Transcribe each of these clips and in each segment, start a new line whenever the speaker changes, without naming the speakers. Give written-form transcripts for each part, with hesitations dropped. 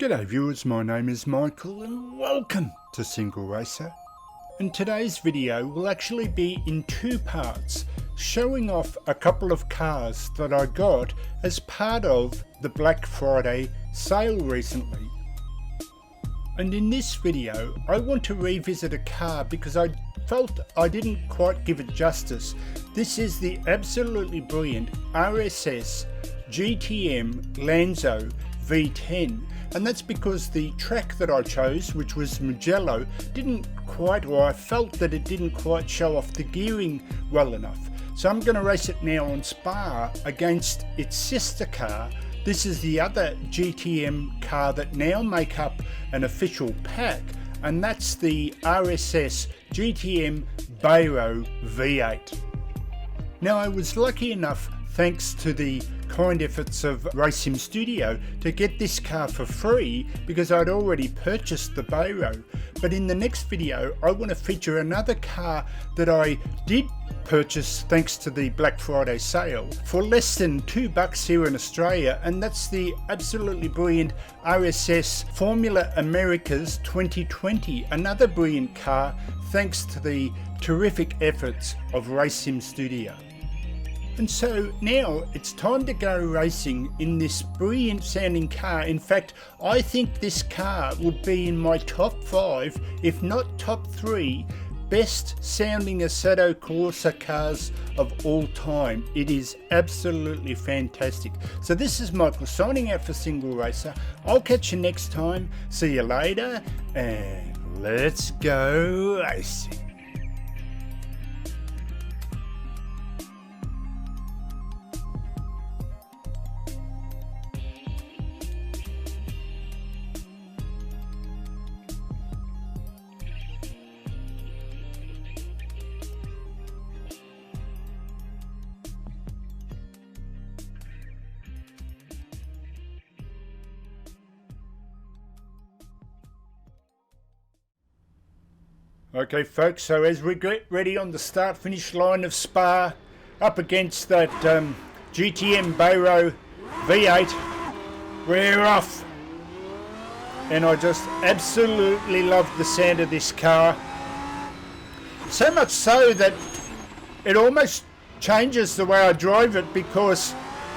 G'day viewers, my name is Michael and welcome to SingleRacer. And today's video will actually be in two parts, showing off a couple of cars that I got as part of the Black Friday sale recently. And in this video I want to revisit a car because I felt I didn't quite give it justice. This is the absolutely brilliant RSS GTM Lanzo V10. And that's because the track that I chose, which was Mugello, I felt that it didn't quite show off the gearing well enough. So I'm going to race it now on Spa against its sister car. This is the other GTM car that now make up an official pack, and that's the RSS GTM Bayro V8. Now I was lucky enough, thanks to the kind efforts of Racing Studio, to get this car for free because I'd already purchased the Bayro. But in the next video I want to feature another car that I did purchase thanks to the Black Friday sale for less than $2 here in Australia, and that's the absolutely brilliant RSS Formula Americas 2020, another brilliant car thanks to the terrific efforts of Racing Studio. And so now it's time to go racing in this brilliant sounding car. In fact, I think this car would be in my top 5, if not top 3, best sounding Assetto Corsa cars of all time. It is absolutely fantastic. So this is Michael signing out for SingleRacer. I'll catch you next time. See you later, and let's go racing. Okay folks, so as we get ready on the start finish line of Spa up against that GTM Bayro V8, we're off. And I just absolutely love the sound of this car. So much so that it almost changes the way I drive it, because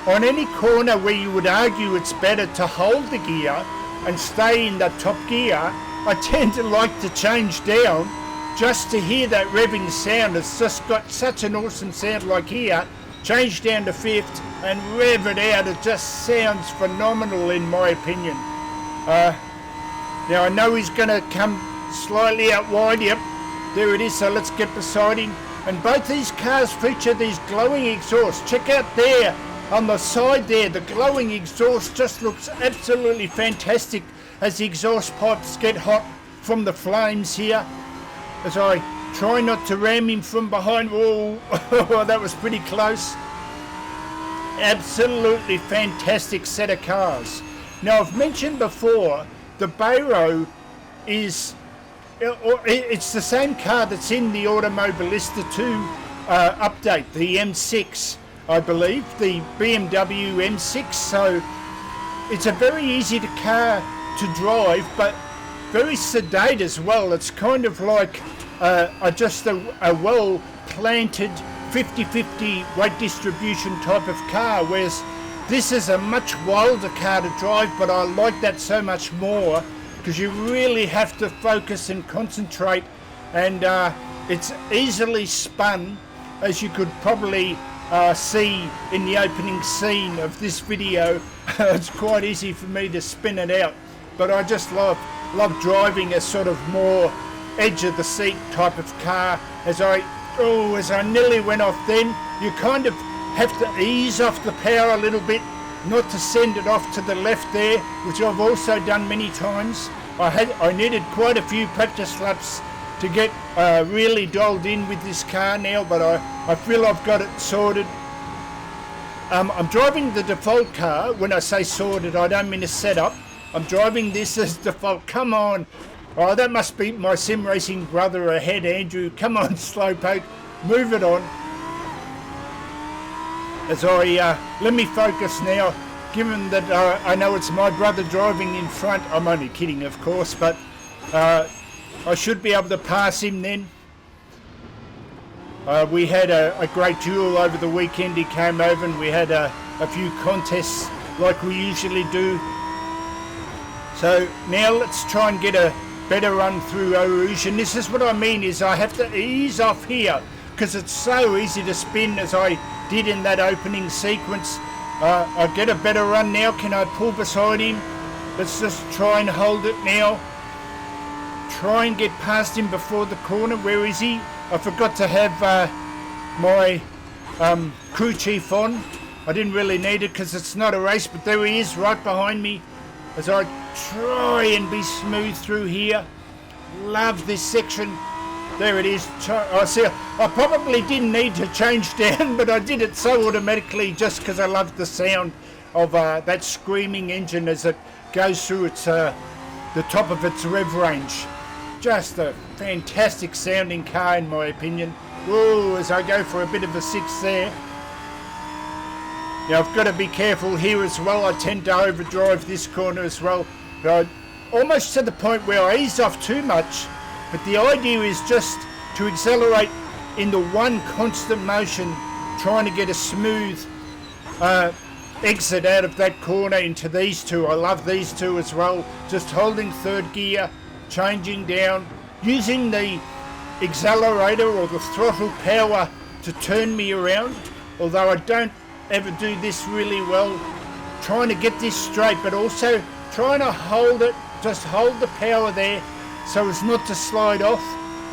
on any corner where you would argue it's better to hold the gear and stay in the top gear, I tend to like to change down just to hear that revving sound. It's just got such an awesome sound. Like here, change down to 5th and rev it out. It just sounds phenomenal in my opinion. Now I know he's going to come slightly out wide. Yep, there it is. So let's get beside him. And both these cars feature these glowing exhausts. Check out there on the side there, the glowing exhaust just looks absolutely fantastic as the exhaust pipes get hot from the flames here. As I try not to ram him from behind. Oh, that was pretty close. Absolutely fantastic set of cars. Now I've mentioned before, the Bayro is, it's the same car that's in the Automobilista 2 update, the M6, I believe, the BMW M6. So it's a very easy car to drive, but very sedate as well. It's kind of like just a well-planted 50-50 weight distribution type of car, whereas this is a much wilder car to drive, but I like that so much more because you really have to focus and concentrate, and it's easily spun, as you could probably see in the opening scene of this video. It's quite easy for me to spin it out, but I just love driving a sort of more edge of the seat type of car. As I nearly went off then, you kind of have to ease off the power a little bit, not to send it off to the left there, which I've also done many times. I needed quite a few practice laps to get really dialed in with this car now, but I feel I've got it sorted. I'm driving the default car. When I say sorted, I don't mean a setup. I'm driving this as default. Come on. Oh, that must be my sim racing brother ahead, Andrew. Come on, Slowpoke. Move it on. As let me focus now. given that I know it's my brother driving in front. I'm only kidding, of course, but I should be able to pass him then. We had a great duel over the weekend. He came over and we had a few contests like we usually do. So now let's try and get a better run through Eau Rouge. And this is what I mean, is I have to ease off here because it's so easy to spin as I did in that opening sequence. I get a better run now. Can I pull beside him? Let's just try and hold it now. Try and get past him before the corner. Where is he? I forgot to have my crew chief on. I didn't really need it because it's not a race, but there he is right behind me as I try and be smooth through here. Love this section. There it is. I see. I probably didn't need to change down, but I did it so automatically just because I love the sound of that screaming engine as it goes through its the top of its rev range. Just a fantastic sounding car in my opinion. Whoa, as I go for a bit of a six there. Now I've got to be careful here as well. I tend to overdrive this corner as well. But almost to the point where I ease off too much. But the idea is just to accelerate in the one constant motion, trying to get a smooth exit out of that corner into these two. I love these two as well. Just holding third gear, changing down, using the accelerator or the throttle power to turn me around. Although I don't ever do this really well, trying to get this straight, but also trying to hold it, just hold the power there so as not to slide off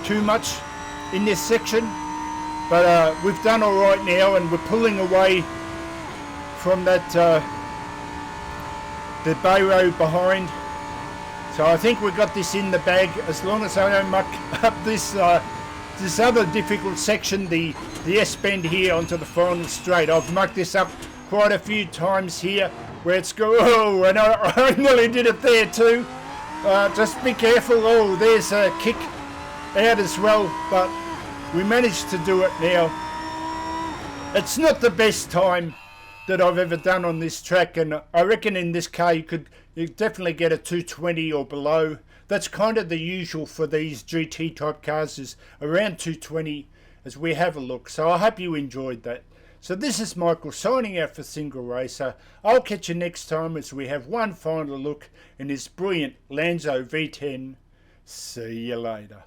too much in this section. But we've done all right now, and we're pulling away from that the Bayro behind. So I think we got this in the bag, as long as I don't muck up this this other difficult section, the S-bend here onto the final straight. I've mucked this up quite a few times here, where it's go. Oh, and I nearly did it there too. Just be careful. Oh, there's a kick out as well, but we managed to do it now. It's not the best time that I've ever done on this track, and I reckon in this car you definitely get a 220 or below. That's kind of the usual for these GT type cars, is around 220 as we have a look. So I hope you enjoyed that. So this is Michael signing out for SingleRacer. I'll catch you next time as we have one final look in this brilliant Lanzo V10. See you later.